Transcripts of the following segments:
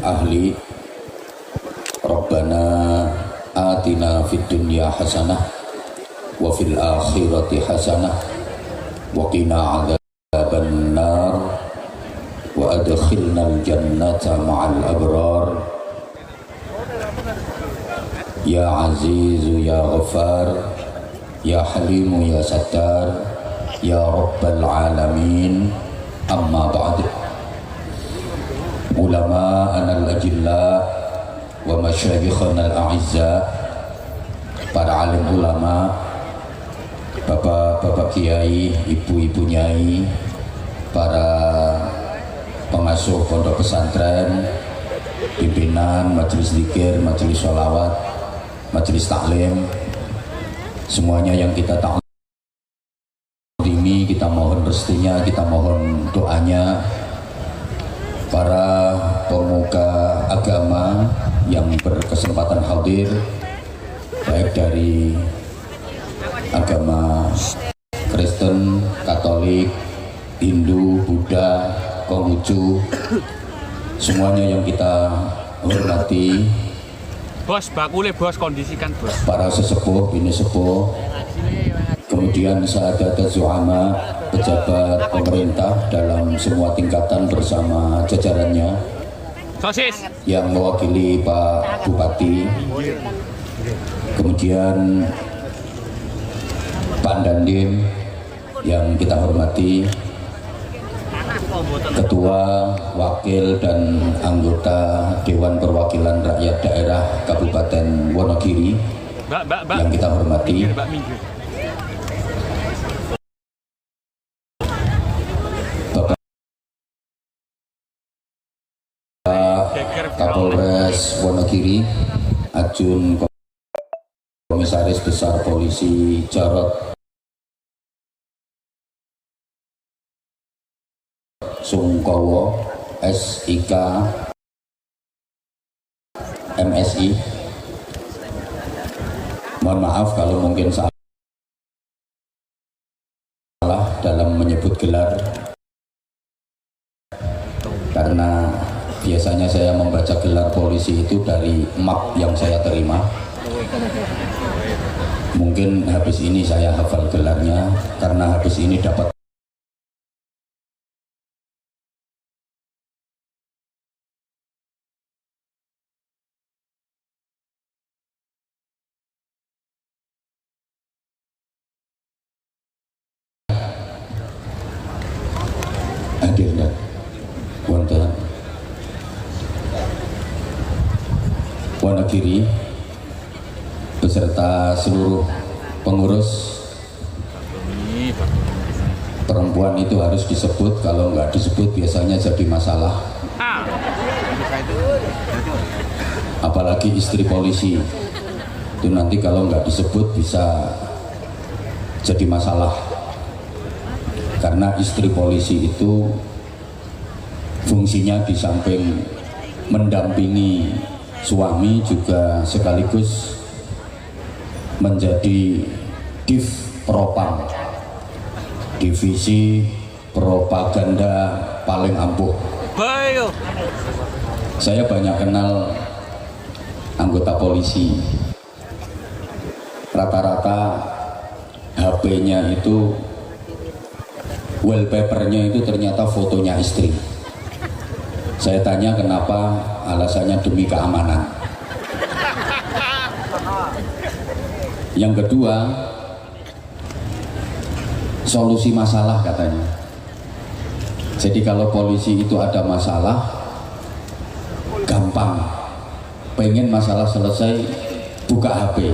ahli Rabbana atina fid dunya hasanah wa fil akhirati hasanah wa qina adzaban nar wa adkhilnal jannata ma'al abrar ya azizu ya ghafar ya halimu ya sattar ya rabbal alamin. Amma ba'd. Ulama anal ajilla wa masyayikhana al-a'izza, para alim ulama, bapak-bapak kiai, ibu-ibu nyai, para pengasuh pondok pesantren, pimpinan majelis zikir, majelis sholawat, majelis taklim, semuanya yang kita taklimi, kita mohon restunya, kita mohon doanya. Para pemuka agama yang berkesempatan hadir, baik dari agama Kristen, Katolik, Hindu, Buddha, Konghucu, semuanya yang kita hormati. Bos, bakule bos, kondisikan bos. Para sesepuh, bini sepuh, kemudian sahadat zu'ama, pejabat pemerintah dalam semua tingkatan bersama jajarannya, sosis yang mewakili Pak Bupati, kemudian Pak Dandim yang kita hormati, ketua, wakil, dan anggota Dewan Perwakilan Rakyat Daerah Kabupaten Wonogiri yang kita hormati, Bapak Kapolres Wonogiri, Ajun Komisaris Besar Polisi Jarod Sungkowo, SIK, MSI. Mohon maaf kalau mungkin salah dalam menyebut gelar, karena biasanya saya membaca gelar polisi itu dari map yang saya terima. Mungkin habis ini saya hafal gelarnya, karena habis ini dapat hadir dan wonten Wonogiri beserta seluruh pengurus. Perempuan itu harus disebut, kalau nggak disebut biasanya jadi masalah, apalagi istri polisi itu nanti kalau nggak disebut bisa jadi masalah, karena istri polisi itu fungsinya di samping mendampingi suami juga sekaligus menjadi Div Propam, divisi propaganda paling ampuh. Saya banyak kenal anggota polisi, rata-rata HP-nya itu, wallpapernya itu ternyata fotonya istri. Saya tanya kenapa, alasannya demi keamanan. Yang kedua, solusi masalah katanya. Jadi kalau polisi itu ada masalah, gampang. Pengen masalah selesai, buka HP.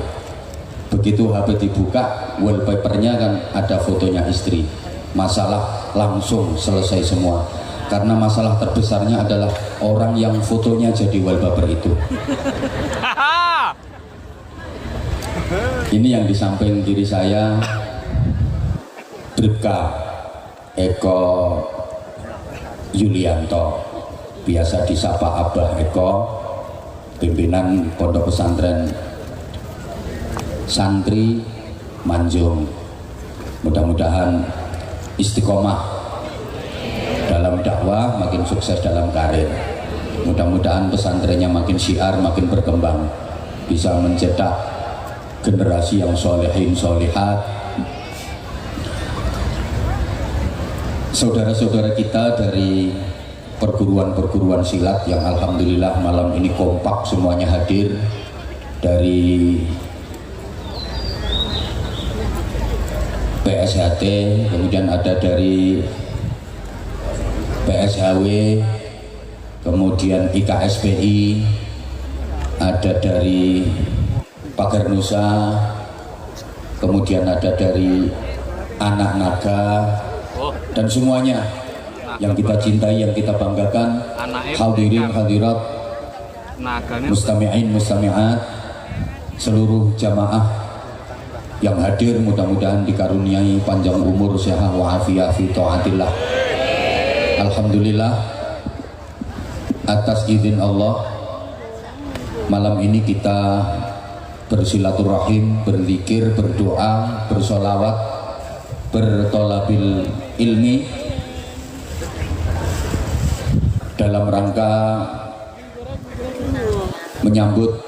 Begitu HP dibuka, wallpapernya kan ada fotonya istri. Masalah langsung selesai semua. Karena masalah terbesarnya adalah orang yang fotonya jadi wallpaper itu. Ini yang di samping kiri saya, Bribka Eko Yulianto, biasa disapa Abah Eko, pimpinan Pondok Pesantren Santri Manjung. Mudah-mudahan istiqomah dalam dakwah, makin sukses dalam karir. Mudah-mudahan pesantrennya makin syiar, makin berkembang, bisa mencetak generasi yang solehin solehat. Saudara-saudara kita dari perguruan-perguruan silat yang alhamdulillah malam ini kompak semuanya hadir, dari PSHT, kemudian ada dari PSHW, kemudian IKSPI, ada dari Pagar Nusa, kemudian ada dari Anak Naga, dan semuanya yang kita cintai, yang kita banggakan, hadirin hadirat, mustami'in mustami'at, seluruh jamaah yang hadir, mudah-mudahan dikaruniai panjang umur, sehat wa'afiyah fi ta'atillah. Alhamdulillah, atas izin Allah, malam ini kita bersilaturahim, berzikir, berdoa, bersolawat, bertolabil ilmi dalam rangka menyambut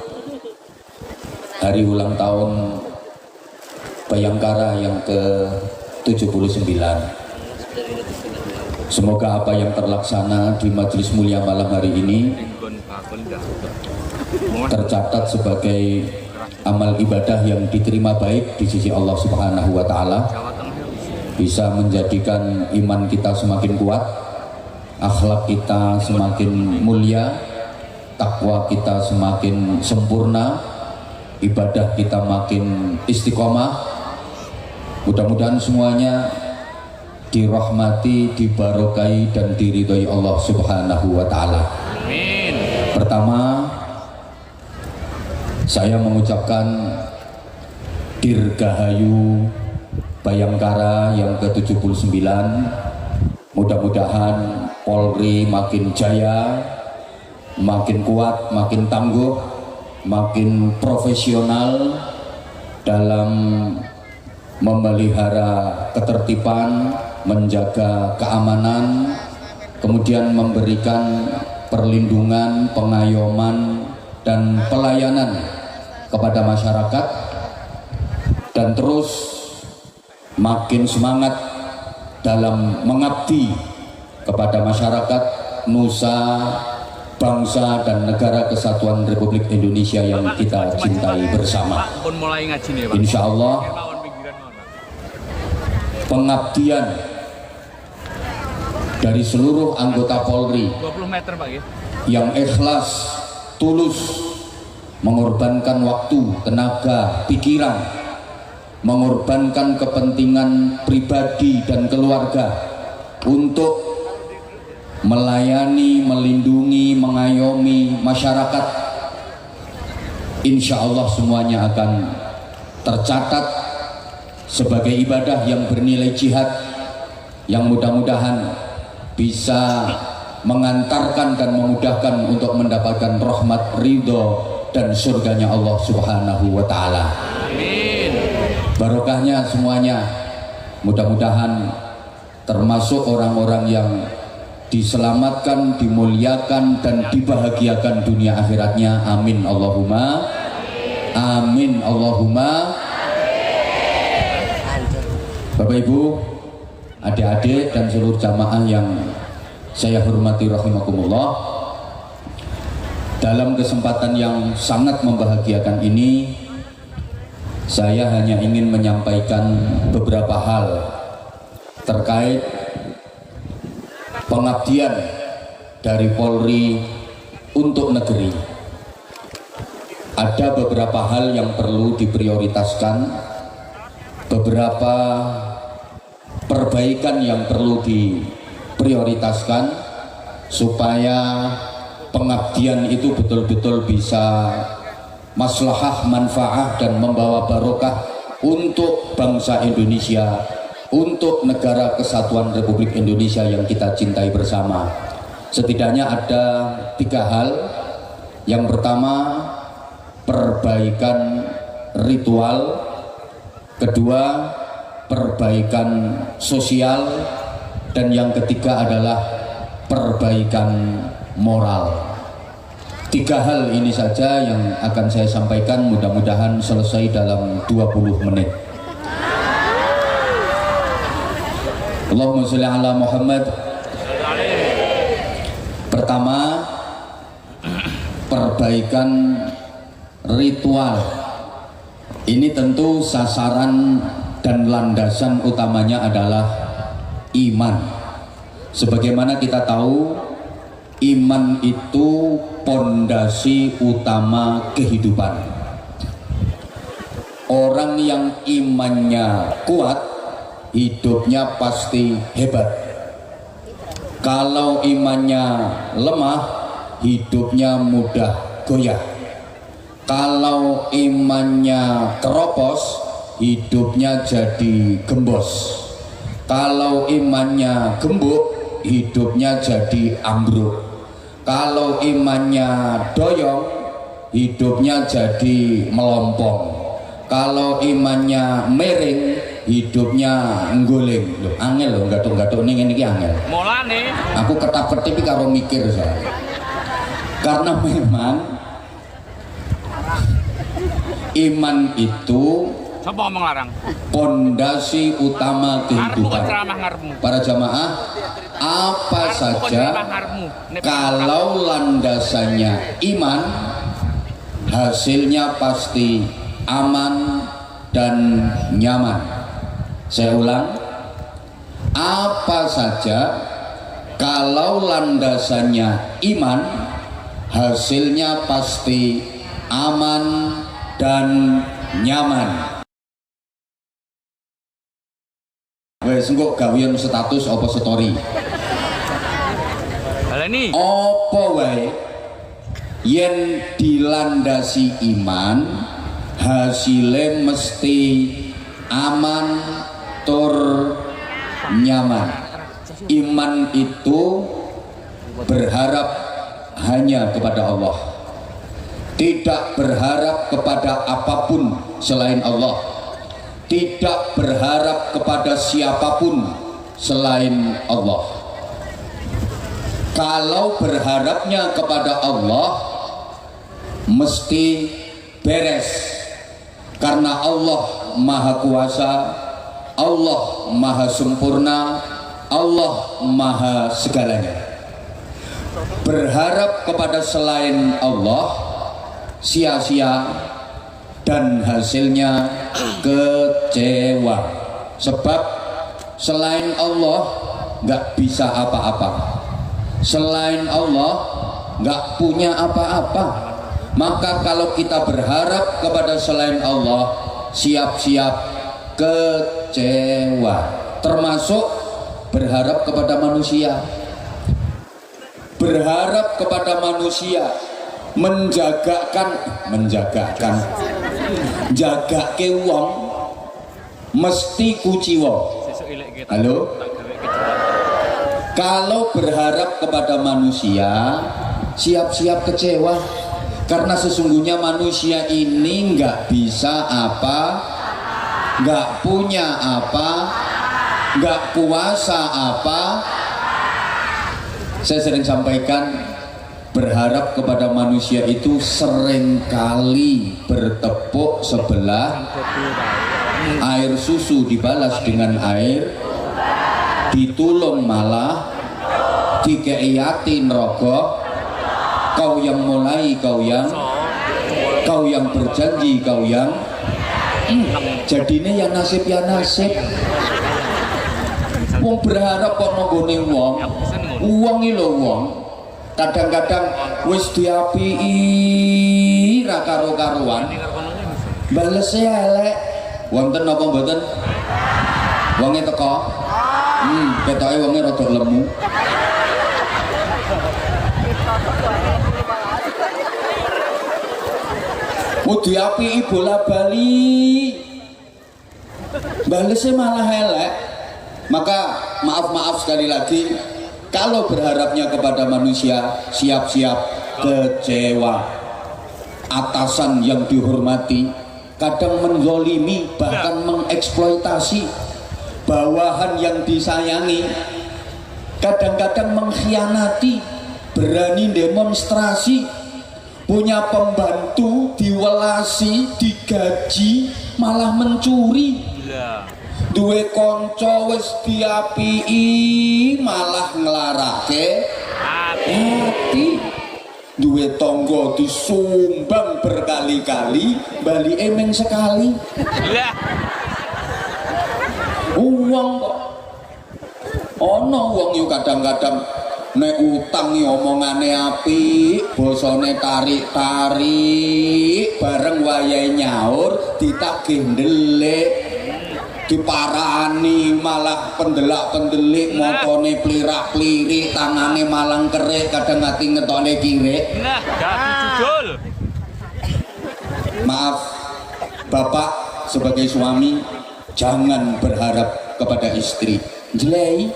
hari ulang tahun Bayangkara yang ke-79. Semoga apa yang terlaksana di majelis mulia malam hari ini tercatat sebagai amal ibadah yang diterima baik di sisi Allah Subhanahu wa Ta'ala, bisa menjadikan iman kita semakin kuat, akhlak kita semakin mulia, takwa kita semakin sempurna, ibadah kita makin istiqomah. Mudah-mudahan semuanya dirahmati, dibarokai, dan diridhoi Allah Subhanahu wa Ta'ala. Amin. Pertama, saya mengucapkan Dirgahayu Bayangkara yang ke-79. Mudah-mudahan Polri makin jaya, makin kuat, makin tangguh, makin profesional dalam memelihara ketertiban, menjaga keamanan, kemudian memberikan perlindungan, pengayoman, dan pelayanan kepada masyarakat, dan terus makin semangat dalam mengabdi kepada masyarakat, nusa, bangsa, dan negara kesatuan Republik Indonesia yang kita cintai bersama. Insya Allah pengabdian dari seluruh anggota Polri 20 meter, Pak, ya, yang ikhlas, tulus, mengorbankan waktu, tenaga, pikiran, mengorbankan kepentingan pribadi dan keluarga untuk melayani, melindungi, mengayomi masyarakat. Insya Allah semuanya akan tercatat sebagai ibadah yang bernilai jihad, yang mudah-mudahan bisa mengantarkan dan memudahkan untuk mendapatkan rahmat, ridho, dan surganya Allah Subhanahu wa Ta'ala. Amin. Barokahnya semuanya, mudah-mudahan termasuk orang-orang yang diselamatkan, dimuliakan, dan dibahagiakan dunia akhiratnya. Amin Allahumma amin Allahumma. Bapak Ibu, adik-adik, dan seluruh jamaah yang saya hormati rahimakumullah, dalam kesempatan yang sangat membahagiakan ini, saya hanya ingin menyampaikan beberapa hal terkait pengabdian dari Polri untuk negeri. Ada beberapa hal yang perlu diprioritaskan, beberapa perbaikan yang perlu diprioritaskan supaya pengabdian itu betul-betul bisa maslahah, manfaat, dan membawa barokah untuk bangsa Indonesia, untuk negara kesatuan Republik Indonesia yang kita cintai bersama. Setidaknya ada 3 hal. Yang pertama, perbaikan ritual. Kedua, perbaikan sosial. Dan yang ketiga adalah perbaikan moral. Tiga hal ini saja yang akan saya sampaikan, mudah-mudahan selesai dalam 20 menit. Allahumma sholli ala Muhammad. Pertama, perbaikan ritual. Ini tentu sasaran dan landasan utamanya adalah iman. Sebagaimana kita tahu, iman itu pondasi utama kehidupan. Orang yang imannya kuat, hidupnya pasti hebat. Kalau imannya lemah, hidupnya mudah goyah. Kalau imannya keropos, hidupnya jadi gembos. Kalau imannya gembuk, hidupnya jadi ambruk. Kalau imannya doyong, hidupnya jadi melompong. Kalau imannya miring, hidupnya ngguling. Loh, angel loh, gatuk-gatuk ning ngene iki angel. Mulane Aku ketap-ketip karo mikir saya. Karena memang iman itu sapa ngomong larang? pondasi utama Ngarepmu kehidupan. ceramah ngarepmu. Para jamaah, apa saja kalau landasannya iman, hasilnya pasti aman dan nyaman. Saya ulang, apa saja kalau landasannya iman, hasilnya pasti aman dan nyaman. Wes engko gawean status apa story. Hal ini Apa wae yen dilandasi iman, hasilnya mesti aman tur nyaman. Iman itu berharap hanya kepada Allah, tidak berharap kepada apapun selain Allah, tidak berharap kepada siapapun selain Allah. Kalau berharapnya kepada Allah, mesti beres, karena Allah Maha Kuasa, Allah Maha Sempurna, Allah Maha segalanya. Berharap kepada selain Allah sia-sia dan hasilnya kecewa, sebab selain Allah nggak bisa apa-apa, selain Allah nggak punya apa-apa. Maka kalau kita berharap kepada selain Allah, siap-siap kecewa, termasuk berharap kepada manusia. Berharap kepada manusia, jaga ke wong mesti kuciwa. Halo? Kalau berharap kepada manusia, siap-siap kecewa, karena sesungguhnya manusia ini nggak bisa apa, nggak punya apa, nggak kuasa apa. Saya sering sampaikan, berharap kepada manusia itu seringkali bertepuk sebelah, air susu dibalas dengan air, ditulung malah, dikeiati neraka. Kau yang mulai, kau yang berjanji, kau yang jadinya ya nasib ya nasib. Wong berharap kok nanggone wong, uang lho wong. Kadang-kadang wis diapii ra karo-karuan, balese elek. Wonten apa mboten? Wonge teko. Ketoke wonge rada lemu. Mau diapii bola-bali, balesnya malah elek. Maka maaf sekali lagi, kalau berharapnya kepada manusia, siap-siap kecewa. Atasan yang dihormati kadang menzolimi, bahkan mengeksploitasi. Bawahan yang disayangi kadang-kadang mengkhianati, berani demonstrasi, punya pembantu, diwelasi, digaji, malah mencuri. Duwe konco wis diapii, malah nglarake hati. Duwe tonggo disumbang berkali-kali, bali emeng sekali. Uang kok ono wong yo kadang-kadang nek utang yo omongane apik, basane tarik-tarik, bareng wayahe nyaur ditagih ndelik, diparani malah pendelak-pendelik, motone plirak-plirik, tangane malang kerik, kadang ati ngetone kirik. Nah, judul. Maaf, Bapak sebagai suami jangan berharap kepada istri. Jelei.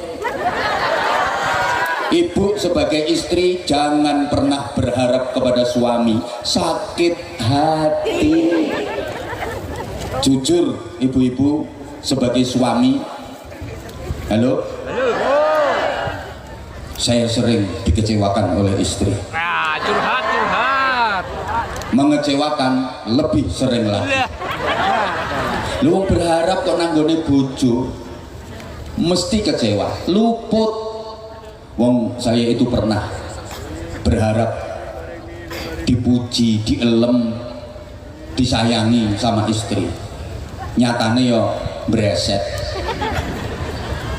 Ibu sebagai istri jangan pernah berharap kepada suami, sakit hati. Jujur ibu-ibu sebagai suami, halo, saya sering dikecewakan oleh istri. Nah, curhat. Mengecewakan lebih sering lagi. Lu berharap kok nanggone bojo mesti kecewa, luput. Wong saya itu pernah berharap dipuji, dielem, disayangi sama istri. Nyatane yo breset.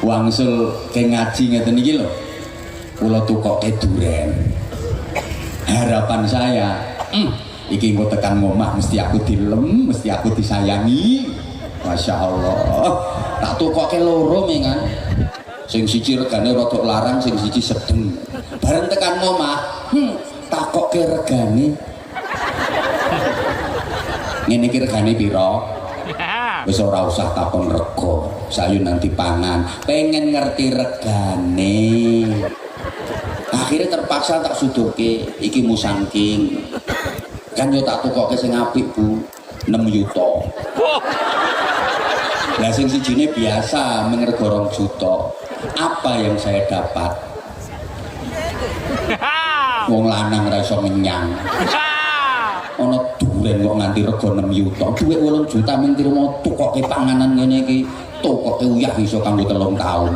Wangsul ke ngaji ngeten iki lho. Kula tukoke duren. Harapan saya, iki engko tekan ngomah mesti aku dilem, mesti aku disayangi. Masya Allah. Tak tukoke loro mengan. Sing siji regane rada larang, sing siji sedeng. Bareng tekan omah, takokke regane. Ngene iki regane pira? Wis ora usah takon rego, sayu nanti pangan. Pengen ngerti regane. Akhirnya terpaksa tak sudoke, iki musangking. Kan yo tak tukoke sing apik, Bu. 6 juta. Lah sing sijine biasa mengergo 2 juta. Apa yang saya dapat? Wong lanang ra iso menyang. Ana duren kok nganti rego 6 juta. Duit 8 juta mung trimo tukoke panganan ngene iki. Tukoke uyah iso kanggo 3 tahun.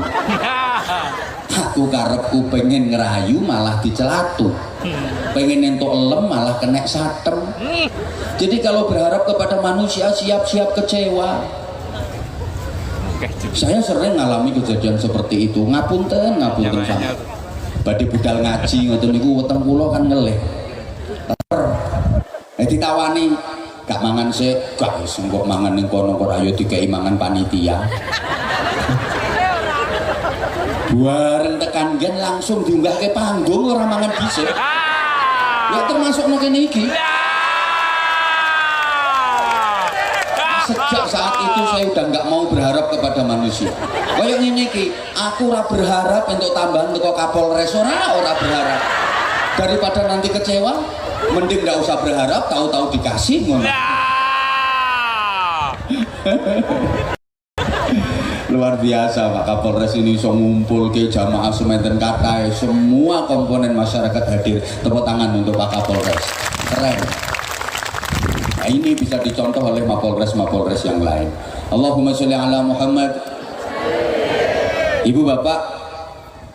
Aku karepku pengen ngerayu malah dicelatu. Pengen entuk elem malah kena satem. Jadi kalau berharap kepada manusia siap-siap kecewa. Saya sering ngalami kejadian seperti itu. Ngapunten sama. Badhe budal ngaji ngoten niku weteng kula kan ngelih. Ditawani gak mangan sik, gak wis engko mangan ning kono kok ayo dikei mangan panitia. Bareng tekan gen langsung diunggahke panggung ora mangan dhisik. Ya termasuk nang kene iki. Sejak saat itu saya udah nggak mau berharap kepada manusia. Kayak ini ki, aku ora berharap untuk tambahan teko Kapolres, ora berharap. Daripada nanti kecewa, mending nggak usah berharap, tahu-tahu dikasih ngono. Luar biasa Pak Kapolres ini iso ngumpul ke jamaah sementen katai, semua komponen masyarakat hadir. Tepuk tangan untuk Pak Kapolres. Keren. Nah, ini bisa dicontoh oleh Mapolres yang lain. Allahumma sholli ala Muhammad. Ibu bapak,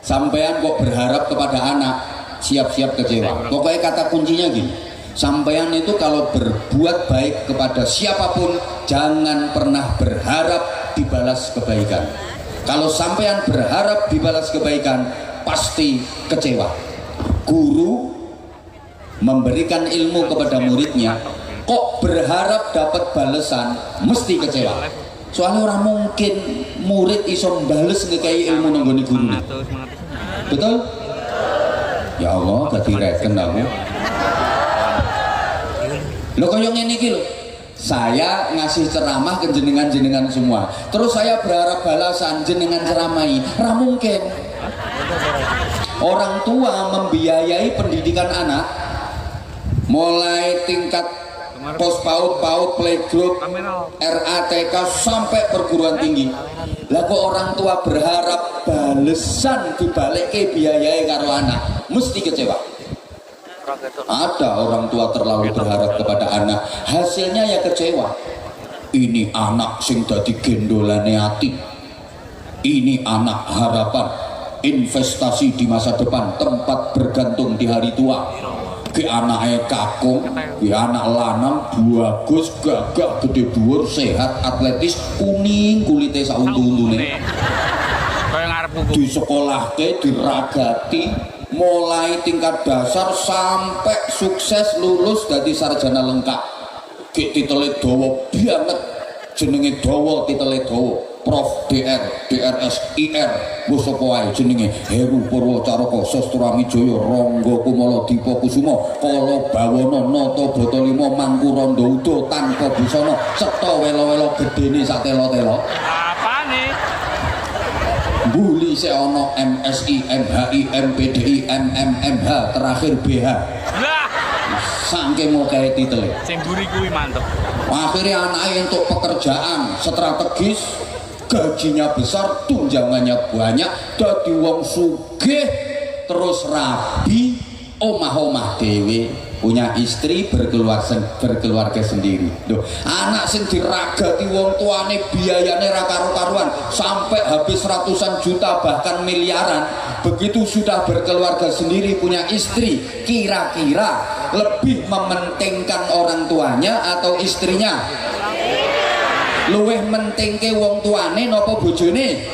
sampean kok berharap kepada anak, siap-siap kecewa. Pokoknya kata kuncinya gini, sampean itu kalau berbuat baik kepada siapapun, jangan pernah berharap dibalas kebaikan. Kalau sampean berharap dibalas kebaikan, pasti kecewa. Guru memberikan ilmu kepada muridnya, kok berharap dapat balesan, mesti kecewa. Soalnya orang mungkin murid iso mbales ngekei ilmu nanggone guru. Betul? Ya Allah, gak direken aku. Lo kaya ngene iki lho. Saya ngasih ceramah ke jenengan-jenengan semua. Terus saya berharap balasan jenengan ceramahi. Ra mungkin. Orang tua membiayai pendidikan anak mulai tingkat pos PAUD, playgroup, RATK sampai perguruan tinggi. Lah kok orang tua berharap balesan dibalik ke biayai karo anak, mesti kecewa. Ada orang tua terlalu berharap kepada anak, hasilnya ya kecewa. Ini anak sing dadi gendolane ati, ini anak harapan, investasi di masa depan, tempat bergantung di hari tua. Ki anaknya kakung, ki anak lanang bagus, gagah, gede dhuwur, sehat, atletis, kuning kulitnya sauntu-untune. Di sekolah ke diragati mulai tingkat dasar sampai sukses lulus dari sarjana lengkap. Ki titele dawa banget, jenenge dawa, titele dawa. Prof DR, DRS, IR, wis apa wae jenenge Heru Purwacaraka Sastramijaya Rangga Kumala Dipa Kusuma Kala Bawana Nata Bata Lima Mangkuranda Uda tanpa busana setha welo-welo gedene satela-tela. Apane? Mbuli sik ana MSI, MHI, MPDI, MMMH terakhir BH. Lah, saking akeh titele. sing mburi kuwi mantep. Akhirnya anaknya untuk pekerjaan strategis, gajinya besar, tunjangannya banyak, dadi wong sugih, terus rabi, omah-omah dewe, punya istri, berkeluarga sendiri. Duh, anak sing diragati wong tuane biayane ra karo-karuan, sampai habis ratusan juta bahkan miliaran. Begitu sudah berkeluarga sendiri, punya istri, kira-kira lebih mementingkan orang tuanya atau istrinya? Luwih mentingke wong tuane napa bojone?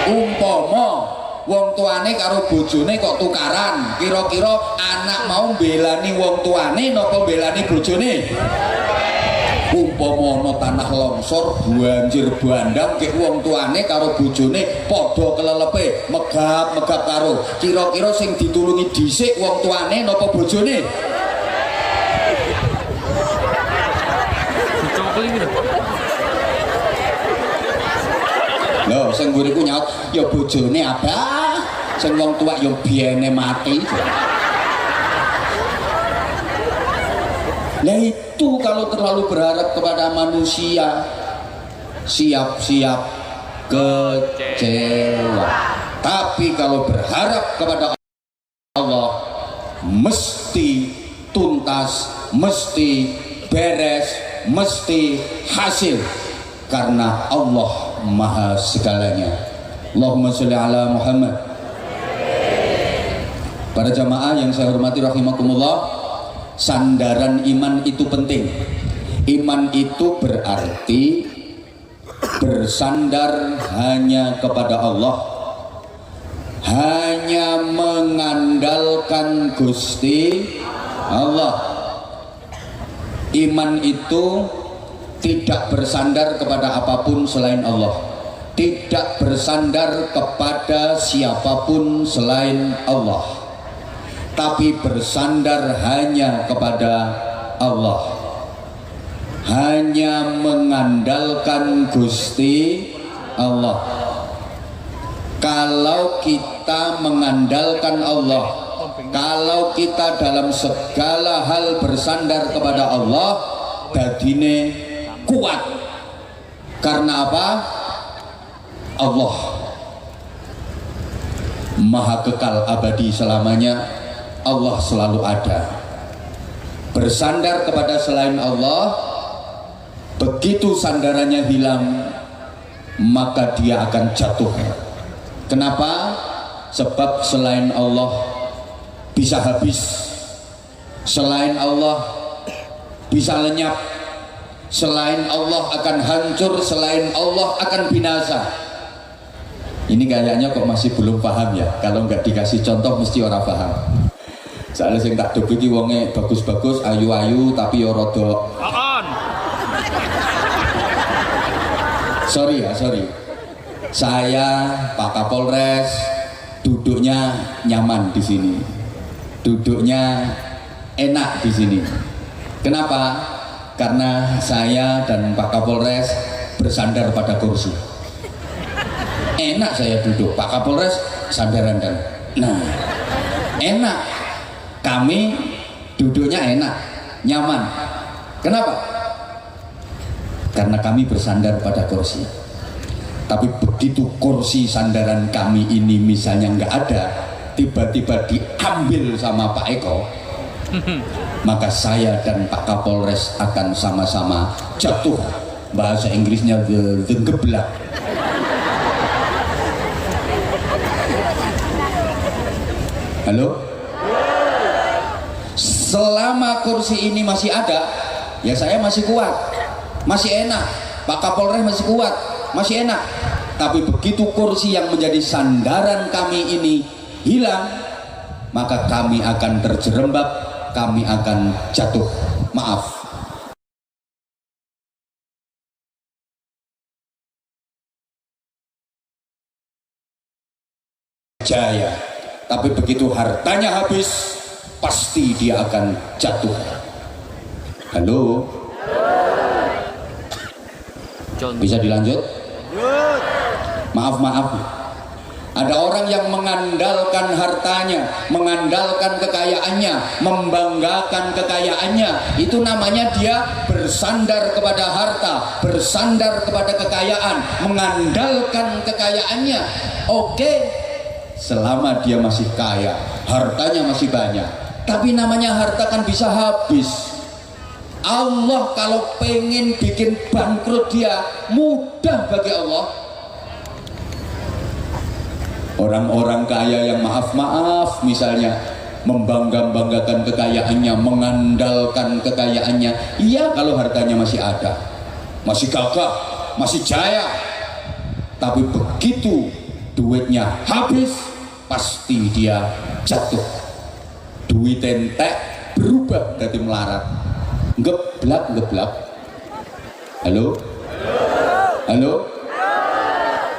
Umpama wong tuane karo bojone kok tukaran, kira-kira anak mau belani wong tuane napa belani bojone? Umpama ana tanah longsor banjir bandang ke wong tuane karo bojone padha kelelepe megap-megap karo, kira-kira sing ditulungi dhisik wong tuane napa bojone? Loh, sing mburiku nyaut, ya bojone abah, sing wong tua ya biyene mati. Nah itu kalau terlalu berharap kepada manusia, siap-siap kecewa. Tapi kalau berharap kepada Allah, mesti tuntas, mesti beres, mesti hasil. Karena Allah Maha segalanya. Allahumma sholli ala Muhammad. Para jamaah yang saya hormati rahimakumullah, sandaran iman itu penting. Iman itu berarti bersandar hanya kepada Allah, hanya mengandalkan Gusti Allah. Iman itu tidak bersandar kepada apapun selain Allah, tidak bersandar kepada siapapun selain Allah, tapi bersandar hanya kepada Allah, hanya mengandalkan Gusti Allah. Kalau kita mengandalkan Allah, kalau kita dalam segala hal bersandar kepada Allah, dadine kuat. Karena apa? Allah Maha kekal abadi selamanya, Allah selalu ada. Bersandar kepada selain Allah, begitu sandarannya hilang, maka dia akan jatuh. Kenapa? Sebab selain Allah bisa habis, selain Allah bisa lenyap, selain Allah akan hancur, selain Allah akan binasa. Ini kayaknya kok masih belum paham ya. Kalau nggak dikasih contoh mesti orang paham. Soalnya sing tak dok iki wonge bagus-bagus, ayu-ayu tapi ya rada. Sorry. Saya Pak Kapolres duduknya nyaman di sini. Duduknya enak di sini. Kenapa? Karena saya dan Pak Kapolres bersandar pada kursi. Enak saya duduk, Pak Kapolres sandaran dan. Nah, enak. Kami duduknya enak, nyaman. Kenapa? Karena kami bersandar pada kursi. Tapi begitu kursi sandaran kami ini misalnya nggak ada, tiba-tiba diambil sama Pak Eko, maka saya dan Pak Kapolres akan sama-sama jatuh, bahasa Inggrisnya the geblak. Halo? Selama kursi ini masih ada, ya saya masih kuat, masih enak. Pak Kapolres masih kuat, masih enak. Tapi begitu kursi yang menjadi sandaran kami ini hilang, maka kami akan terjerembab, kami akan jatuh. Maaf. Jaya. Tapi begitu hartanya habis, pasti dia akan jatuh. Halo? Bisa dilanjut? Maaf. Ada orang yang mengandalkan hartanya, mengandalkan kekayaannya, membanggakan kekayaannya. Itu namanya dia bersandar kepada harta, bersandar kepada kekayaan, mengandalkan kekayaannya. Oke, selama dia masih kaya, hartanya masih banyak. Tapi namanya harta kan bisa habis. Allah kalau pengen bikin bangkrut dia, mudah bagi Allah. Orang-orang kaya yang maaf misalnya membanggakan kekayaannya, mengandalkan kekayaannya, iya kalau hartanya masih ada, masih gagah, masih jaya. Tapi begitu duitnya habis, pasti dia jatuh. Duit entek berubah jadi melarat, geblak. Halo?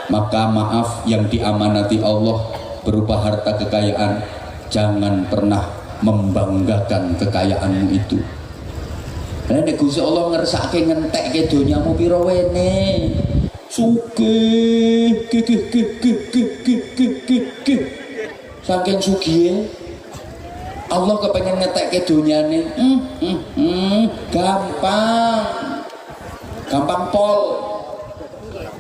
Maka maaf yang diamanati Allah berupa harta kekayaan, jangan pernah membanggakan kekayaanmu itu. Karena Gusti Allah ngersake ngentekke donyamu pira wene. Sugih, saking sugih Allah kepengen ngetekke donyane. Gampang pol.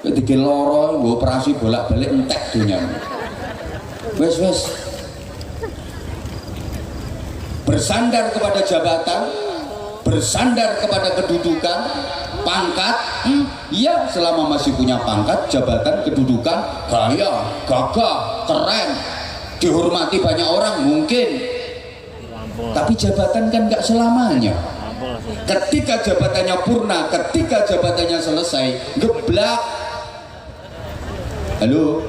Ketika loro nggo operasi bolak-balik entek donyane. Wes bersandar kepada jabatan, bersandar kepada kedudukan, pangkat, iya selama masih punya pangkat, jabatan, kedudukan, gaya, gagah, keren, dihormati banyak orang mungkin. Tapi jabatan kan gak selamanya. Ketika jabatannya purna, ketika jabatannya selesai, geblak. Halo?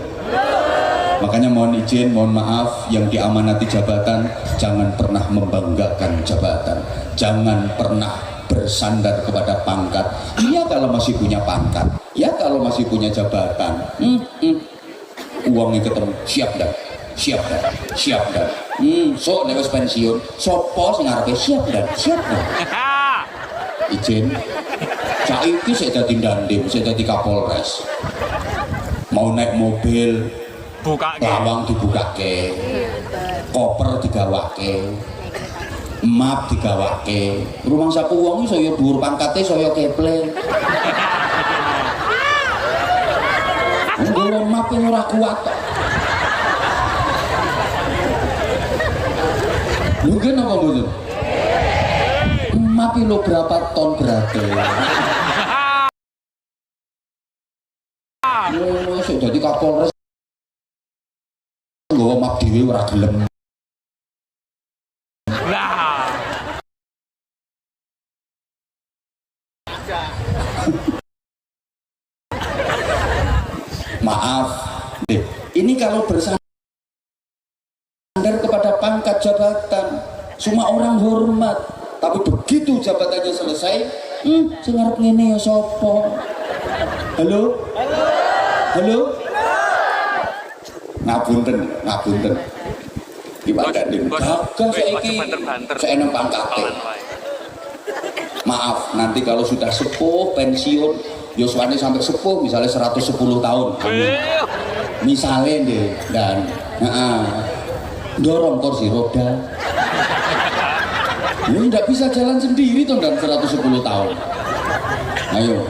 Makanya mohon izin, mohon maaf yang diamanati jabatan, jangan pernah membanggakan jabatan, jangan pernah bersandar kepada pangkat. Iya kalau masih punya pangkat, ya kalau masih punya jabatan, uangnya ketemu, siap dan so nek wis pensiun sopo sing ngarepe siap dan izin saiki saya dadi dandim, saya dadi Kapolres, mau naik mobil lawang dibukake, koper digawake, map digawake, rumah saku wong saya dhuwur pangkate saya keple. Nggo map ora kuat. Mungkin apa betul? Mapi lo berapa ton beratnya? Oh, sudah di Kapolres nggawa map dhewe ora gelem. Maaf, ini kalau bersandar kepada pangkat jabatan, semua orang hormat. Tapi begitu jabatannya selesai, sing ngarep ngene ya sapa? Halo? Ngapunten. Gimana nih? Gagah saiki saya nang pangkate. Maaf, nanti kalau sudah sepuh pensiun, Yoswani sampai sepuh misalnya 110 tahun. Misalnya deh, dan dorong kursi roda. Ini tidak bisa jalan sendiri tuh dan 110 tahun. Ayo.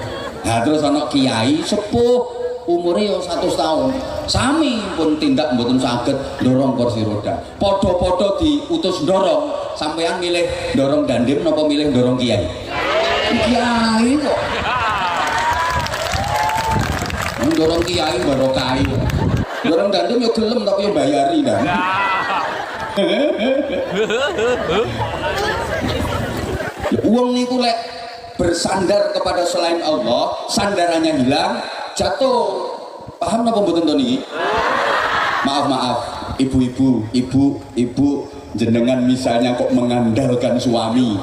Nah terus anak kiai sepuh umurnya 100 tahun. Sami pun tindak mboten saged dorong kursi roda. Podo-podo diutus dorong sampean milih dorong dandim napa milih dorong kiai? Kiai kok. Dorong kiai barokai. Dorong dandim yo gelem tapi yo bayari dah. Uang niku lek bersandar kepada selain Allah, sandarannya hilang, jatuh. Paham napa mboten to niki? Maaf, ibu-ibu, ibu jenengan misalnya kok mengandalkan suami,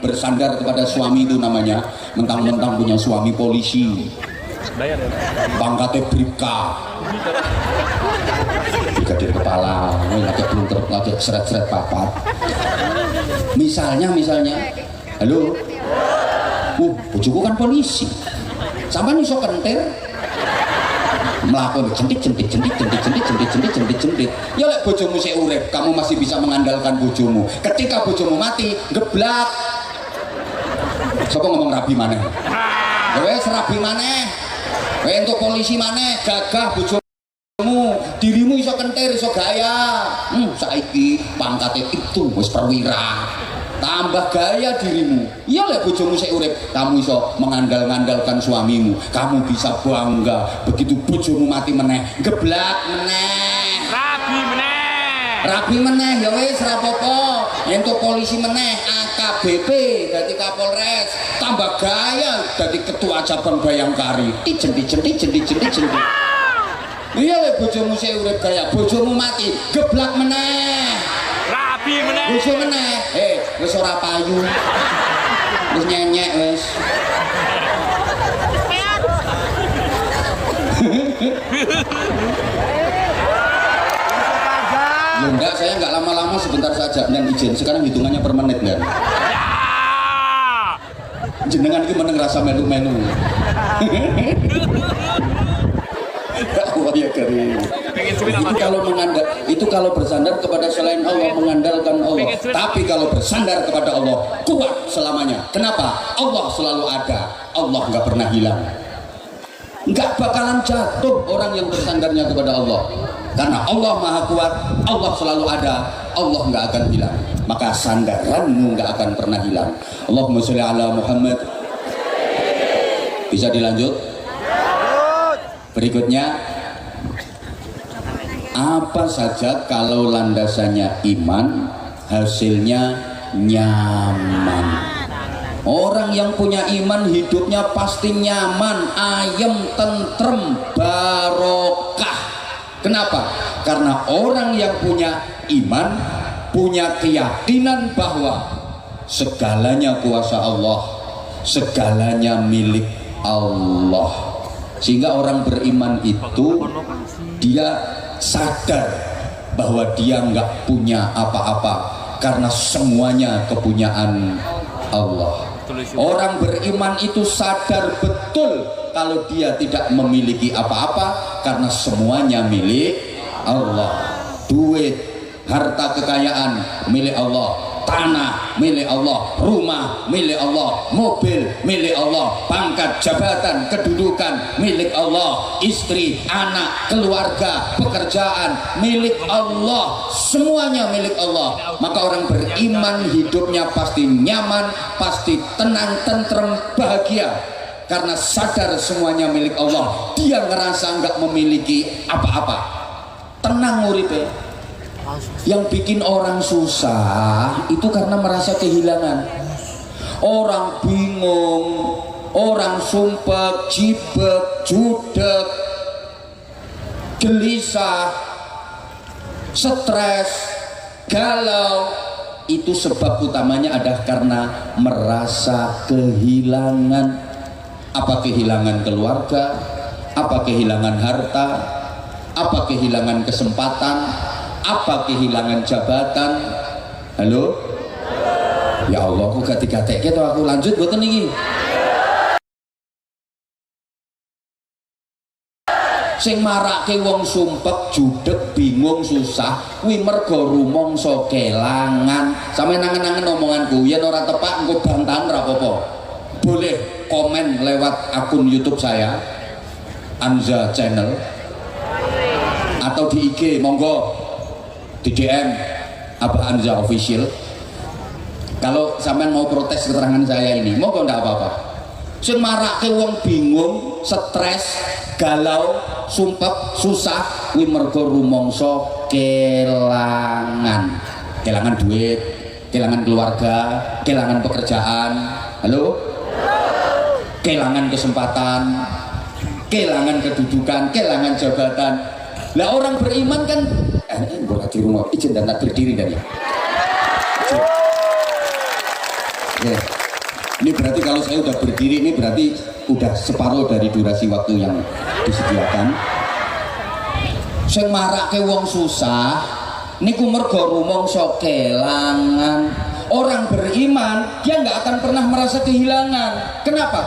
bersandar kepada suami itu namanya mentang-mentang punya suami polisi, pangkatnya bribka, brigadir kepala, ngajak belum ngajak seret-seret papat. Misalnya, halo, bojoku kan polisi, sampean iso kentir. Melakukan jentik. Ya lek bojomu sik urip, kamu masih bisa mengandalkan bojomu. Ketika bojomu mati, geblak. Sapa ngomong rabi maneh? Wes rabi maneh. Entuk polisi maneh, gagah bojomu, dirimu iso kentir, iso gaya. Saiki pangkate itu wis perwira. Tambah gaya dirimu. Iya lek bojomu sik urip, kamu iso mengandalkan suamimu. Kamu bisa bangga. Begitu bojomu mati meneh, geblak meneh. Rabi meneh ya wis ra apa-apa. Entuk polisi meneh, AKBP dadi Kapolres. Tambah gaya dadi ketua cabang Bayangkari. Jentik. Iya lek bojomu sik urip gaya, bojomu mati, geblak meneh. Bojo meneh, wis ora payu, wis nyenyek wis. Ya enggak, saya enggak lama-lama, sebentar saja dan izin. Sekarang hitungannya per menit kan? Jenengan ini meneng rasa melu-melu. Ya kering. Itu kalau bersandar kepada selain Allah, mengandalkan Allah. Tapi kalau bersandar kepada Allah, kuat selamanya. Kenapa? Allah selalu ada. Allah nggak pernah hilang. Nggak bakalan jatuh orang yang bersandarnya kepada Allah. Karena Allah maha kuat, Allah selalu ada, Allah nggak akan hilang. Maka sandaranmu nggak akan pernah hilang. Allahumma sholli ala Muhammad. Bisa dilanjut? Berikutnya, apa saja kalau landasannya iman, hasilnya nyaman. Orang yang punya iman hidupnya pasti nyaman, ayem, tentrem, barokah. Kenapa? Karena orang yang punya iman punya keyakinan bahwa segalanya kuasa Allah, segalanya milik Allah. Sehingga orang beriman itu dia sadar bahwa dia nggak punya apa-apa karena semuanya kepunyaan Allah. Orang beriman itu sadar betul kalau dia tidak memiliki apa-apa karena semuanya milik Allah. Duit, harta kekayaan milik Allah, tanah milik Allah, rumah milik Allah, mobil milik Allah, pangkat jabatan kedudukan milik Allah, istri, anak, keluarga, pekerjaan milik Allah, semuanya milik Allah. Maka orang beriman hidupnya pasti nyaman, pasti tenang, tentrem, bahagia karena sadar semuanya milik Allah. Dia ngerasa nggak memiliki apa-apa, tenang uripe. Yang bikin orang susah itu karena merasa kehilangan. Orang bingung, orang sumpek, jibek, judek, gelisah, stres, galau. Itu sebab utamanya adalah karena merasa kehilangan. Apa kehilangan keluarga, apa kehilangan harta, apa kehilangan kesempatan, apa kehilangan jabatan. Halo? Ya Allah, aku gati-gati gitu. Aku lanjut buatan ini. Sing marake wong sumpek, judek, bingung, susah kuwi mergo rumangsa kelangan. Sampe nangen-nangen omonganku, yen ora tepak engko bantahan ora apa-apa. Boleh komen lewat akun YouTube saya, Anza Channel, atau di IG, monggo di DM Abah Anza Official. Kalau sampean mau protes keterangan saya ini, mau kok ndak apa-apa. Sing marake wong bingung, stres, galau, sumpek, susah, kuwi mergo rumangsa kelangan. Kelangan duit, kelangan keluarga, kelangan pekerjaan. Halo? Kelangan kesempatan, kelangan kedudukan, kelangan jabatan. Lah orang beriman kan boleh di rumah izin dan tak berdiri dan ya. Ini berarti kalau saya udah berdiri ini berarti udah separuh dari durasi waktu yang disediakan. Sing marake wong susah niku mergo rumangsa kelangan. Orang beriman dia nggak akan pernah merasa kehilangan. Kenapa?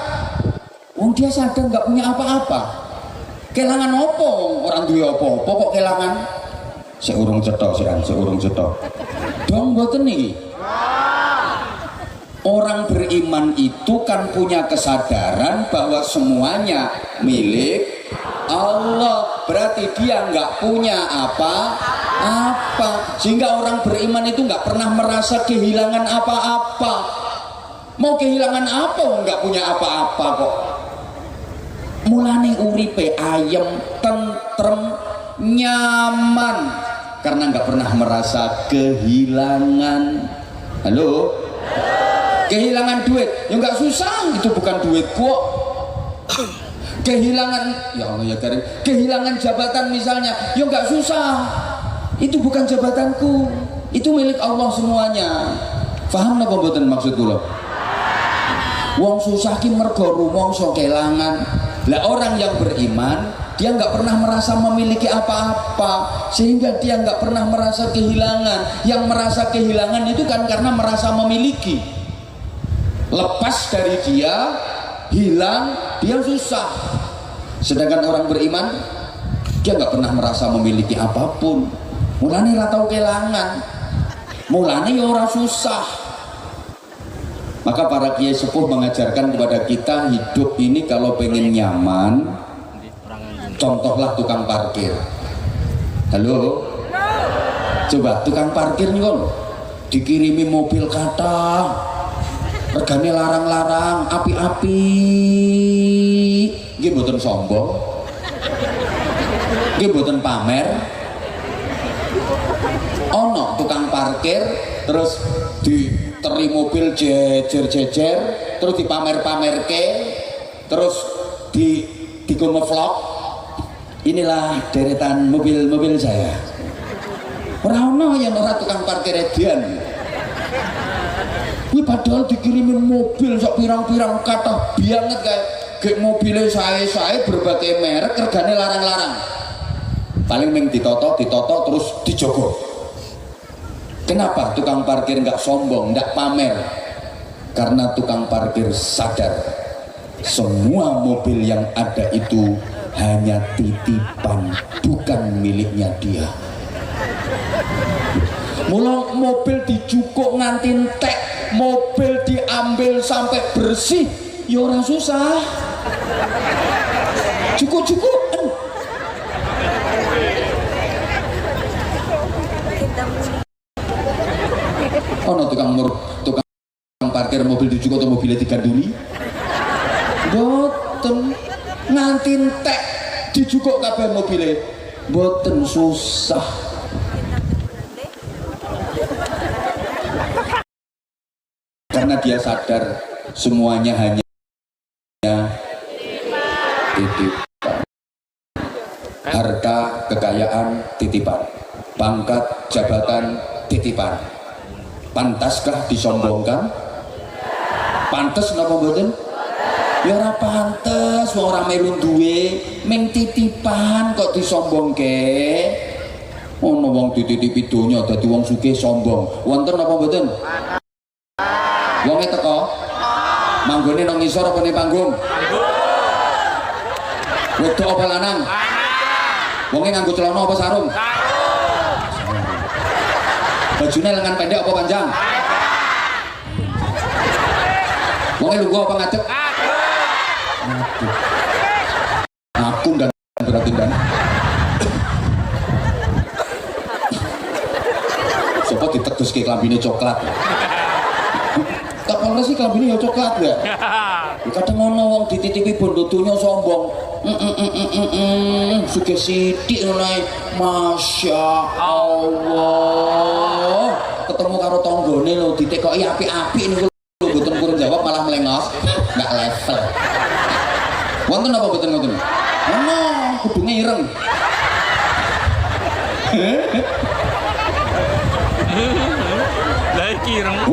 Wong dia sadar nggak punya apa-apa. Kelangan opo? Orang duwe apa-apa kok kelangan? Seurung cetok seurung cetok. Dong mboten niki. Orang beriman itu kan punya kesadaran bahwa semuanya milik Allah. Berarti dia nggak punya apa-apa. Sehingga orang beriman itu nggak pernah merasa kehilangan apa-apa. Mau kehilangan apa? Nggak punya apa-apa kok. Mulane uripe ayem, tentrem, nyaman karena nggak pernah merasa kehilangan. Halo? Kehilangan duit, ya nggak susah, itu bukan duit kok. Kehilangan, ya Allah ya Karim, kehilangan jabatan misalnya, ya nggak susah, itu bukan jabatanku, itu milik Allah semuanya. Paham napa mboten maksud kula? Wong susah ki mergo rumangsa kelangan. Lah orang yang beriman, dia nggak pernah merasa memiliki apa-apa, sehingga dia nggak pernah merasa kehilangan. Yang merasa kehilangan itu kan karena merasa memiliki. Lepas dari dia, hilang, dia susah. Sedangkan orang beriman, dia nggak pernah merasa memiliki apapun. Mulane ra tau kelangan, mulane ya ora susah. Maka para kiai sepuh mengajarkan kepada kita hidup ini kalau pengen nyaman, contohlah tukang parkir. Halo? Coba tukang parkir nih kan dikirimi mobil kata regane larang-larang, api-api, nggih mboten sombong, nggih mboten pamer. Ono tukang parkir terus diteri mobil jejer-jejer, terus dipamer-pamerke, terus di vlog. Inilah deretan mobil-mobil saya. Ora ono yang ora tukang parkir edian. Wih padahal dikirimin mobil sok pirang-pirang kata banget kayak mobilnya saya berbagai merek regane larang-larang. Paling meng ditoto terus dijogo. Kenapa tukang parkir nggak sombong, nggak pamer? Karena tukang parkir sadar semua mobil yang ada itu hanya titipan, bukan miliknya dia. Mula mobil dijukuk nganti entek, mobil diambil sampai bersih, ya orang susah. Cukup-cukupan. Ono tukang parkir mobil dijukuk atau mobilnya diganduli? Boten nganti entek dijukuk kabeh mobilnya. Boten susah. Karena dia sadar semuanya hanya titipan. Harta, kekayaan, titipan. Pangkat, jabatan, titipan. Pantaskah disombongkan? Pantes napa mboten? Ya ora pantes, wong ora melu duwe, ming titipan kok disombongke. Ono wong dititipi donya dadi wong sugih sombong. Wonten napa mboten? Wonge teko manggone nang ngisor apa ning panggung? Wedok apa lanang? Wonge nganggo celana apa sarung? Bajune lengan pendek apa panjang? Wonge lungguh apa ngadeg? Aku dan berarti dan sopo ditegus ke klambine coklat. Kapolres iki klambine ya coklat ya. Kadang ono wong dititipi bondo donya sombong. Sugih sithik ngono ae. Masya Allah. Ketemu karo tanggane lho ditekoki apik-apik niku lho mboten kurang jawab malah melengos. Enggak level. Wonten apa mboten ngoten? Ono kudunge ireng.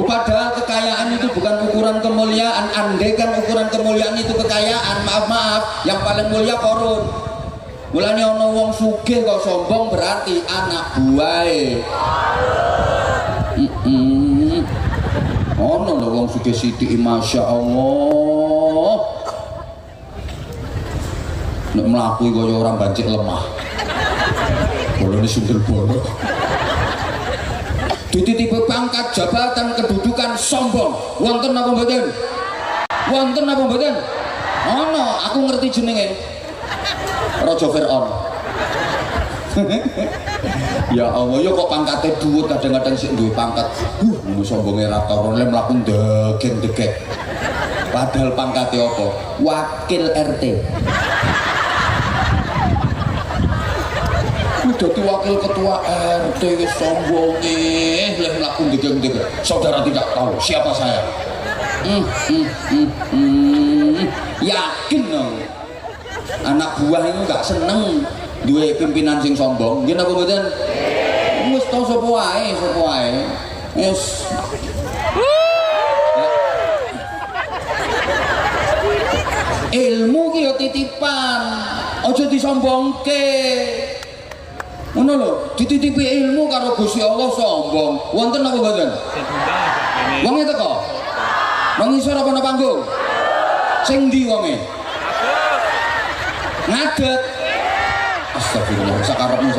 Padahal kekayaan itu bukan ukuran kemuliaan. Andai kan ukuran kemuliaan itu kekayaan, maaf, yang paling mulia korun. Mulane ana wong sugih kok sombong berarti anak buahe. Ono lho wong sugih sithik masya Allah. Nek mlaku kaya orang bancik lemah. Bolone sundel bolong. Dititipi pangkat jabatan kedudukan sombong. Wonten apa mboten? Wonten apa mboten? Ono, aku ngerti jenenge. Raja Fir'aun. Ya Allah, ya kok pangkatnya dhuwur kadang-kadang sik duwe pangkat. Sombonge ra karo lem mlaku ndegek-ndegek. Padahal pangkatnya apa? Wakil RT. Jadi wakil ketua RT sombonge lem mlaku ndegek-ndegek. Saudara tidak tahu siapa saya. Yakin dong. Anak buah itu gak seneng duwe pimpinan sing sombong. Nggih napa mboten? Wis tau sapa wae, sapa wae. Wis. Ilmu ki yo titipan. Aja disombongke. Ngono lho, dititipi ilmu karo Gusti Allah sombong. Wonten apa mboten? Wonge teko. Nang isor apa nang panggung? Sing ndi wonge? Ngadeg. Astagfirullah, sakarepmu.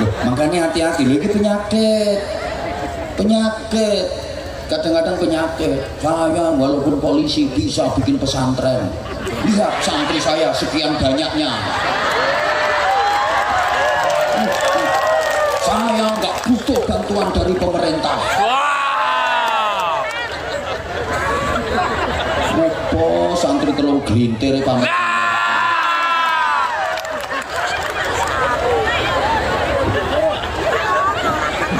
Loh, makanya hati-hati lho, iki penyakit. Penyakit. Kadang-kadang penyakit. Saya walaupun polisi bisa bikin pesantren. Lihat santri saya sekian banyaknya. Saya nggak butuh bantuan dari pemerintah. Opo santri telung glintir pamit.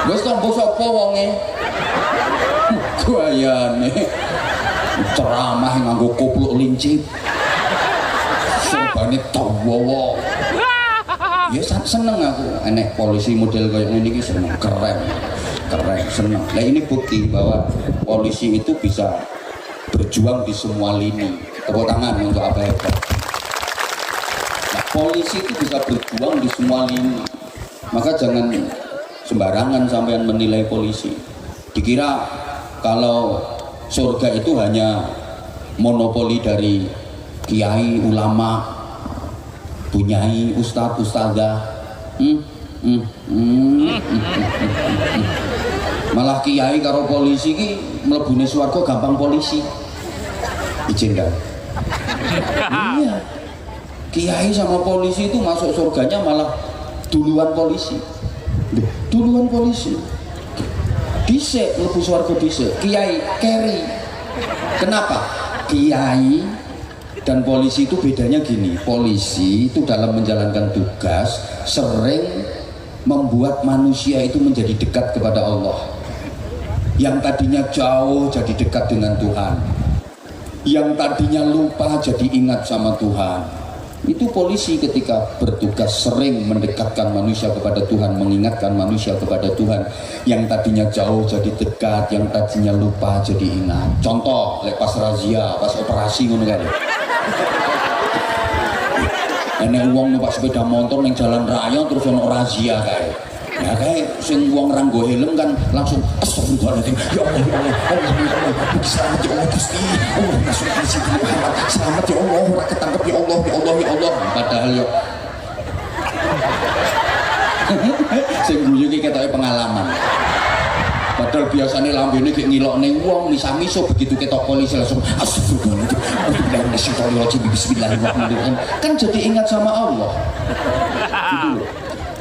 Wis tombo sapa wonge? Gayane ceramah nganggo kupluk lincip. Sobane tawa. Ya seneng aku enek polisi model kayak ini seneng, keren seneng. Nah ini bukti bahwa polisi itu bisa berjuang di semua lini. Tepuk tangan untuk apa hebat. Nah, polisi itu bisa berjuang di semua lini. Maka jangan sembarangan sampean menilai polisi. Dikira kalau surga itu hanya monopoli dari kiai, ulama, bunyai, ustadz, ustadzah. Malah kiai karo polisi ki mlebune swarga gampang polisi. Izin dah. Iya. Kiai sama polisi itu masuk surganya malah duluan polisi. Duluan polisi. Dhisik mlebu swarga dhisik. Kiai carry. Kenapa? Kiai dan polisi itu bedanya gini, polisi itu dalam menjalankan tugas sering membuat manusia itu menjadi dekat kepada Allah. Yang tadinya jauh jadi dekat dengan Tuhan, yang tadinya lupa jadi ingat sama Tuhan. Itu polisi ketika bertugas sering mendekatkan manusia kepada Tuhan, mengingatkan manusia kepada Tuhan. Yang tadinya jauh jadi dekat, yang tadinya lupa jadi ingat. Contoh, pas razia, pas operasi ngono kan. Enek wong numpak sepeda motor ning jalan raya terus ono razia kae. Ya kae sing wong ra nggo helm kan langsung astagfirullahaladzim. Ya Allah, ya Allah, selamat ya Allah Gusti. Allah masuk ke sini. Selamat ya Allah, ora ketangkep ya Allah, ya Allah, ya Allah. Padahal yo sing guyu iki ketoke pengalaman. Padahal biasanya lambene kayak ngilokne wong misa-miso, begitu ketok polisi langsung astagfirullahaladzim, bismillahirrahmanirrahim. Kan jadi ingat sama Allah. Gitu loh.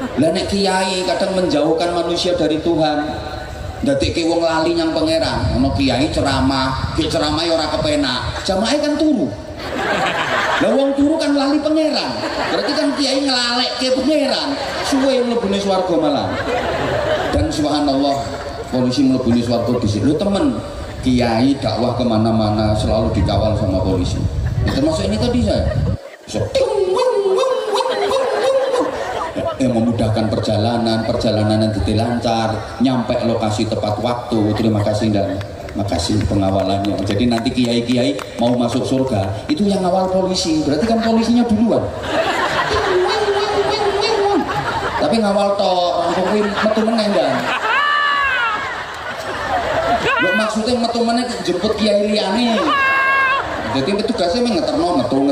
Lah nek kiai kadang menjauhkan manusia dari Tuhan. ndadekke wong lali nyang pangeran. Ana kiai ceramah, ki ceramah ora kepenak. Jamaah kan turu. Lah wong turu kan lali pangeran. Berarti kan kiai ngelalekke pangeran. Suwe mlebune swarga malah. Dan subhanallah, polisi mlebune swarga dhisik. Lho temen, kiai dakwah kemana-mana selalu dikawal sama polisi. Ya, termasuk ini tadi saya. Memudahkan perjalanan yang detail lancar, nyampe lokasi tepat waktu. Terima kasih dan makasih pengawalannya. Jadi nanti kiai-kiai mau masuk surga itu yang ngawal polisi, berarti kan polisinya duluan. Tapi ngawal toh langsung metu meneh dan. Maksudnya metu meneh jemput kiai liyane. Jadi petugasnya memang metu.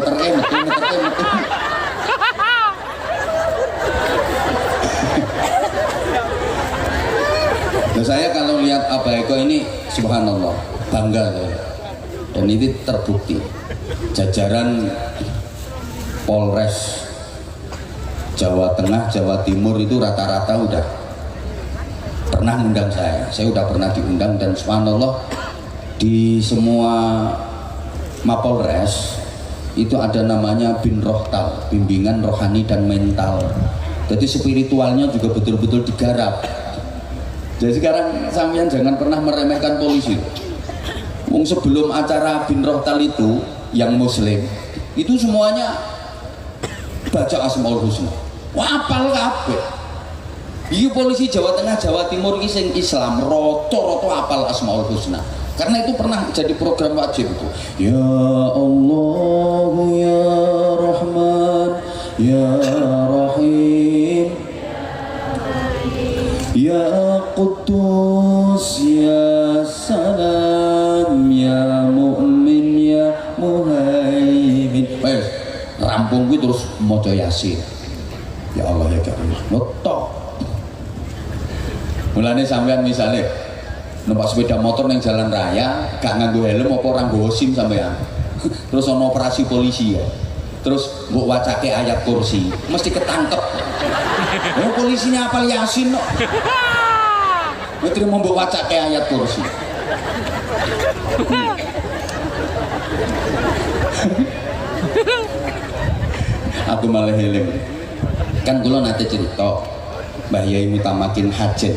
Nah, saya kalau lihat Aba Eko ini subhanallah bangga saya. Dan ini terbukti jajaran Polres Jawa Tengah, Jawa Timur itu rata-rata udah pernah mengundang saya udah pernah diundang. Dan subhanallah di semua Mapolres itu ada namanya Bin Rohtal, bimbingan rohani dan mental. Jadi spiritualnya juga betul-betul digarap. Jadi sekarang sampean jangan pernah meremehkan polisi. Wong sebelum acara Bin Rohtal itu yang muslim itu semuanya baca Asmaul Husna. Wah, apal kabeh. Iki polisi Jawa Tengah, Jawa Timur iki sing Islam rata-rata apal Asmaul Husna. Karena itu pernah jadi program wajib itu. Ya Allah ya Rahman ya Rahim ya Quddus ya Salam ya Mu'min ya Muhaimin. Wes rampung kuwi terus maca Yasin. Ya Allah ya Karim. Notok. Mulane sampean misale numpak sepeda motor nang jalan raya gak nganggo helm apa ora nggawa SIM sampean. Terus ana operasi polisi ya. Terus mbok wacake ayat kursi, mesti ketangkep. Oh, polisinya apal Yasin kok. Terus mau mbok wacake ayat kursi. Aku malah helm. Kan kula nate cerita Mbah Yai Mutamakin Hajen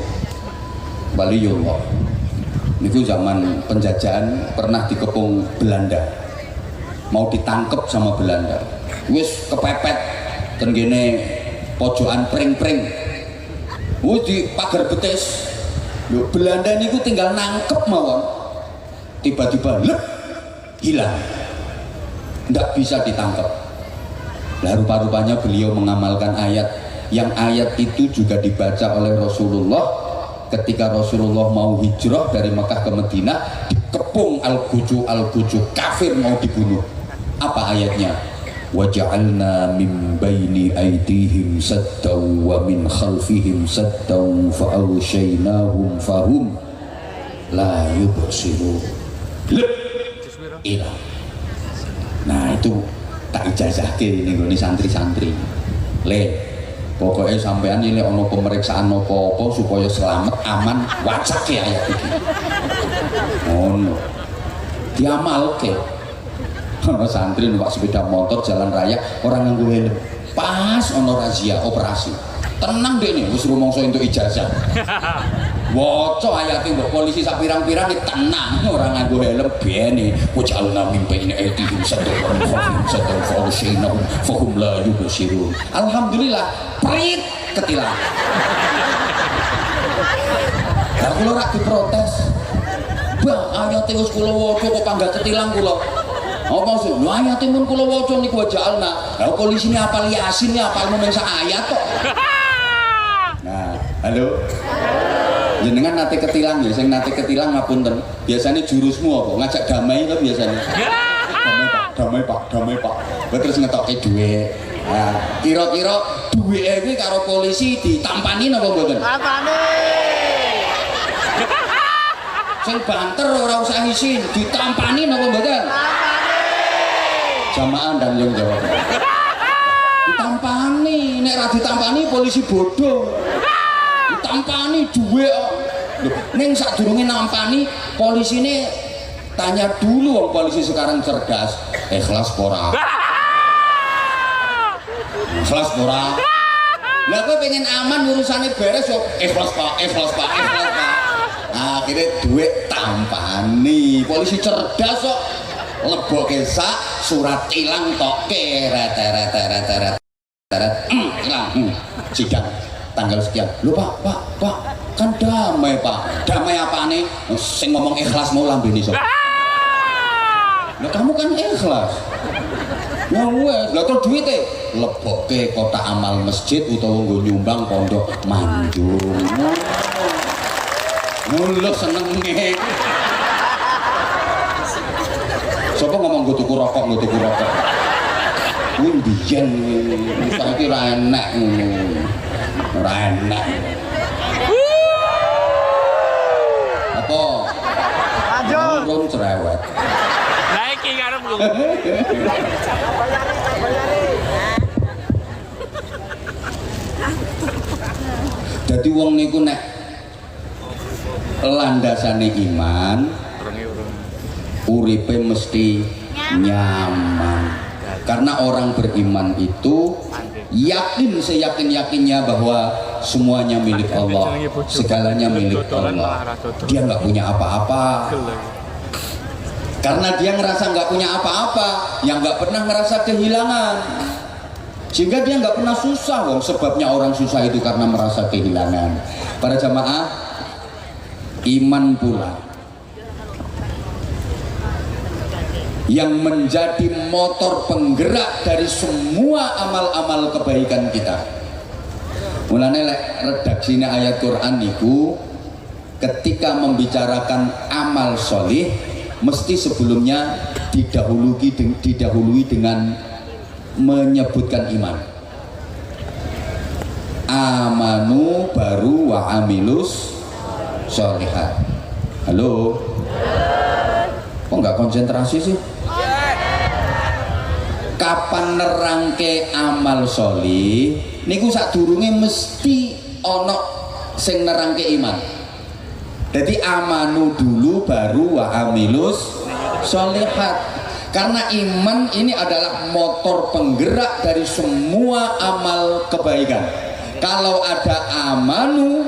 Waliyullah. Niku zaman penjajahan pernah dikepung Belanda. Mau ditangkep sama Belanda. Wis kepepet ten kene pojokan pring-pring. Wis di pagar betis. Lho Belanda niku tinggal nangkep mawon. Tiba-tiba lep hilang. Ndak bisa ditangkep. Lah rupa-rupanya beliau mengamalkan ayat yang ayat itu juga dibaca oleh Rasulullah ketika Rasulullah mau hijrah dari Mekah ke Madinah, dikepung al-guju kafir mau dibunuh. Apa ayatnya? Waja'alna min baini aydihim saddan wa min khalfihim saddan fa'awshaynahum fahum la yubsirun. Hilang. Nah itu tak ijazahke ini santri-santri. Pokoknya sampean ini ono pemeriksaan apa-apa supaya selamat aman wacake ayat iki. Ono. Diamalke. Ono santri numpak sepeda motor jalan raya orang nganggo helm. Pas ono razia operasi. Tenang deh nih, wis rumangsa entuk ijazah. Waca ayate mbok polisi sak pirang-pirang tenang orang nganggo helm bene. Wajalna min baini aydihim saddan wa min khalfihim saddan fa'awshaynahum fahum la yubsirun. Alhamdulillah prit ketilang. Lah kula rak diprotes. Bang, ayate wis kula waca kok panggah ketilang kula. Apa maksud? Lho ayate mun kula waca niku wajalna. Lah polisine apal Yasin ya apal mung sak ayat kok. Nah, halo. Jenengan nate ketilang ya, sing nate ketilang ngapunten. Biasanya jurusmu apa? Ngajak damai to biasanya. Damai Pak. Terus ngetokke dhuwit. Nah, kira-kira dhuwite kuwi karo polisi ditampani napa mboten? Tampani. Sing banter ora usah isin, ditampani napa mboten? Tampani. Jamaah ndang yo jawab. Ditampani, nek ra ditampani polisi bodoh. Ditampani dhuwit kok. Loh, ning sadurunge nampani polisine tanya dulu, wong polisi sekarang cerdas. Ikhlas pora. Ikhlas pora. Lah kowe pengen aman urusane beres yo ikhlas Pak, ikhlas Pak, ikhlas Pak. Akhirnya duit tampani. Polisi cerdas kok. Leboke sak surat tilang toke ret hilang. Sidang tanggal sekian. Lho Pak, kan damai Pak. Damai apane? Sing ngomong ikhlas mau lambene sok. Lah kamu kan ikhlas. Ya wes, lah terus duite leboke kotak amal masjid utawa nggo nyumbang pondok Manjung. Mulo senenge. Sopo ngomong nggo tuku rokok, nggo tuku rokok. Kuwi mbiyen saiki ra enak ngono. Ora enak. Apa? Lanjut. Urung cerewet. Lah iki karepku. Dadi wong niku nek landasane iman, uripe mesti nyaman. Karena orang beriman itu yakin seyakin-yakinnya bahwa semuanya milik Allah, segalanya milik Allah. Dia nggak punya apa-apa. Karena dia ngerasa nggak punya apa-apa, yang nggak pernah ngerasa kehilangan, sehingga dia nggak pernah susah. Wong sebabnya orang susah itu karena merasa kehilangan. Para jamaah, iman pula yang menjadi motor penggerak dari semua amal-amal kebaikan kita. Mulane redaksine ayat Quran niku ketika membicarakan amal solih mesti sebelumnya didahului dengan menyebutkan iman. Amanu baru wa amilus sholihat. Halo, kok nggak konsentrasi sih? Kapan nerangke amal solih niku sadurunge mesti ono sing nerangke iman. Jadi amanu dulu baru wa amilus sholihat. Karena iman ini adalah motor penggerak dari semua amal kebaikan. Kalau ada amanu,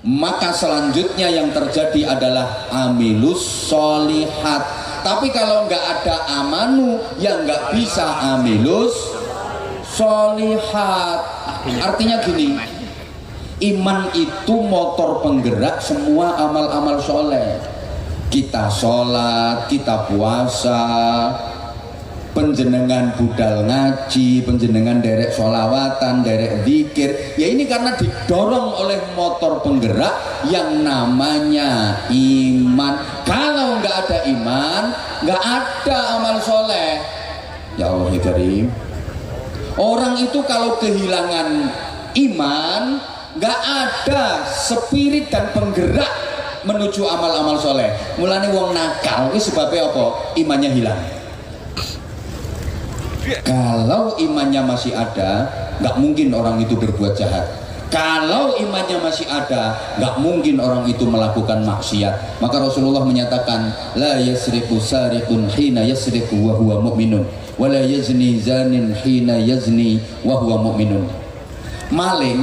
maka selanjutnya yang terjadi adalah amilus sholihat. Tapi kalau nggak ada amanu, ya nggak bisa amilus sholihat. Artinya gini, iman itu motor penggerak semua amal-amal soleh. Kita sholat, kita puasa, penjenengan budal ngaji, penjenengan derek sholawatan, derek zikir. Ya ini karena didorong oleh motor penggerak yang namanya iman. Kalau nggak ada iman, nggak ada amal soleh. Ya Allah ya Karim. Orang itu kalau kehilangan iman, nggak ada spirit dan penggerak menuju amal-amal soleh. Mulane wong nakal itu sebabnya apa? Imannya hilang. Kalau imannya masih ada, nggak mungkin orang itu berbuat jahat. Kalau imannya masih ada, nggak mungkin orang itu melakukan maksiat. Maka Rasulullah menyatakan, la yasriqu sariqun hina yasriqu wa huwa mu'minun, wa la yazni zanin hina yazni wa huwa mu'minun. Maling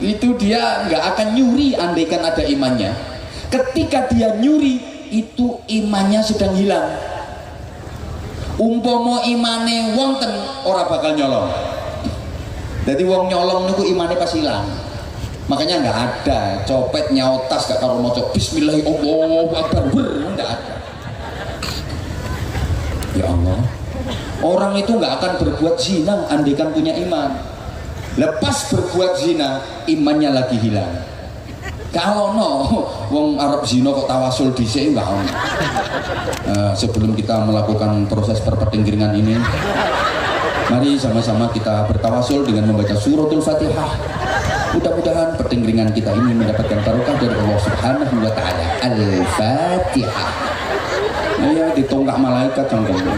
itu dia nggak akan nyuri andaikan ada imannya. Ketika dia nyuri, itu imannya sedang hilang. Umpomo imane wonten ora bakal nyolong. Jadi wong nyolong niku imane pas hilang. Makanya nggak ada copet nyautas gak karo maca Bismillahirrahmanirrahim, nggak ada. Ya Allah, orang itu nggak akan berbuat zina andaikan punya iman. Lepas berbuat zina, imannya lagi hilang. Kalau no, wong Arab zina kok tawasul dhisik enggak ono. Sebelum kita melakukan proses perpetinggiringan ini, mari sama-sama kita bertawasul dengan membaca suratul Fatihah. Mudah-mudahan pertinggiringan kita ini mendapatkan barokah dari Allah Subhanahu wa taala. Al-Fatihah. Ya ditonggak malaikat cangkemnya.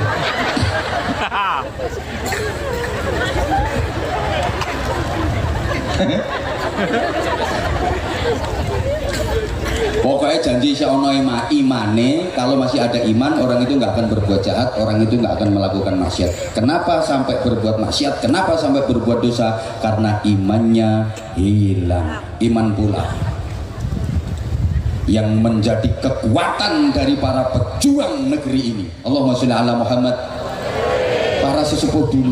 Pokoknya janji seono imane, kalau masih ada iman orang itu nggak akan berbuat jahat, orang itu nggak akan melakukan maksiat. Kenapa sampai berbuat maksiat? Kenapa sampai berbuat dosa? Karena imannya hilang. Iman pula yang menjadi kekuatan dari para pejuang negeri ini. Allahumma sholli ala Muhammad. Para sesepuh dulu